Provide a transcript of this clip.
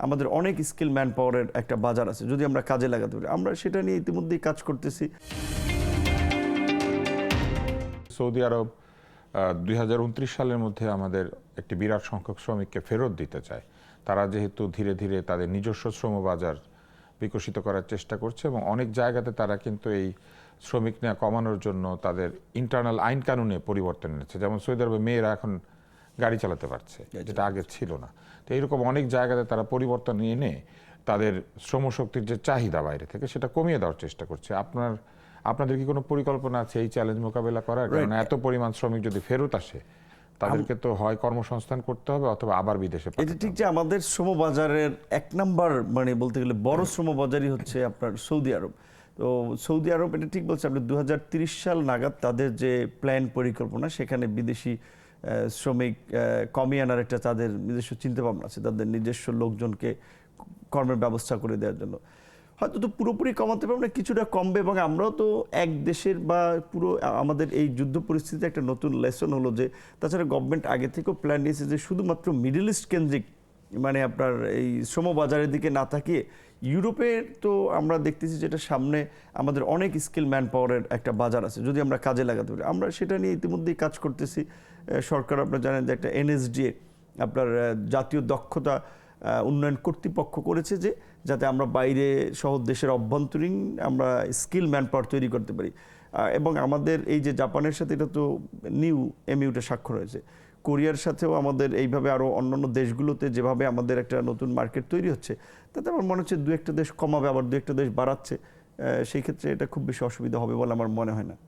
আমাদের অনেক skill man পাওয়ারের একটা বাজার আছে, যদি আমরা কাজে লাগাতে পারি। আমরা সেটা নিয়ে ইতিমধ্যেই কাজ করতেছি। সৌদি আরব 2029 সালের মধ্যে আমাদের একটি বিরাট সংখ্যক শ্রমিককে ফেরত দিতে চায়। তারা যেহেতু ধীরে ধীরে তাদের নিজস্ব শ্রম বাজার বিকশিত করার চেষ্টা করছে এবং অনেক জায়গাতে তারা কিন্তু এই শ্রমিক নেওয়া কমানোর জন্য তাদের ইন্টারনাল আইন কানুনে পরিবর্তন এনেছে। যেমন সৌদি আরবে মেয়েরা এখন গাড়ি চালাতে পারছে, যেটা আগে ছিল না। তো এইরকম অনেক জায়গাতে তারা পরিবর্তন এনে তাদের শ্রমশক্তির যে চাহিদা বাইরে থেকে সেটা কমিয়ে দেওয়ার চেষ্টা করছে। আপনাদের কি কোনো পরিকল্পনা আছে এই চ্যালেঞ্জ মোকাবেলা করার? কারণ এত পরিমাণ শ্রমিক যদি ফেরত আসে, তাদেরকে তো হয় কর্মসংস্থান করতে হবে অথবা আবার বিদেশে পাঠাতে এটা ঠিক হবে। যে আমাদের শ্রমবাজারের এক নাম্বার বলতে গেলে বড় শ্রমবাজারই হচ্ছে আপনার সৌদি আরব। তো সৌদি আরব এটা ঠিক বলছে, আপনি 2030 সাল নাগাদ তাদের যে প্ল্যান পরিকল্পনা, সেখানে বিদেশি শ্রমিক কমিয়ে আনার একটা তাদের নিজস্ব চিন্তাভাবনা আছে, তাদের নিজস্ব লোকজনকে কর্মের ব্যবস্থা করে দেওয়ার জন্য। হয়তো তো পুরোপুরি কমাতে পারবো না, কিছুটা কমবে। এবং আমরাও তো এক দেশের বা পুরো আমাদের এই যুদ্ধ পরিস্থিতিতে একটা নতুন লেসন হলো যে তাছাড়া গভর্নমেন্ট আগে থেকেও প্ল্যান নিয়েছে যে শুধুমাত্র মিডল ইস্ট কেন্দ্রিক আপনার এই শ্রমবাজারের দিকে না তাকিয়ে ইউরোপের তো আমরা দেখতেছি যেটা সামনে আমাদের অনেক স্কিল ম্যান পাওয়ারের একটা বাজার আছে, যদি আমরা কাজে লাগাতে পারি। আমরা সেটা নিয়ে ইতিমধ্যেই কাজ করতেছি। সরকার আপনারা জানেন যে একটা এনএসডিএ আপনার জাতীয় দক্ষতা উন্নয়ন কর্তৃপক্ষ করেছে, যে যাতে আমরা বাইরে সহ দেশের অভ্যন্তরীণ আমরা স্কিল ম্যান পাওয়ার তৈরি করতে পারি। এবং আমাদের এই যে জাপানের সাথে এটা তো নিউ এমইউটা স্বাক্ষর হয়েছে, কোরিয়ার সাথেও আমাদের এইভাবে আরও অন্যান্য দেশগুলোতে যেভাবে আমাদের একটা নতুন মার্কেট তৈরি হচ্ছে, তাতে আমার মনে হচ্ছে দু একটা দেশ কমাবে, আবার দু একটা দেশ বাড়াচ্ছে। সেই ক্ষেত্রে এটা খুব বেশি অসুবিধা হবে বলে আমার মনে হয় না।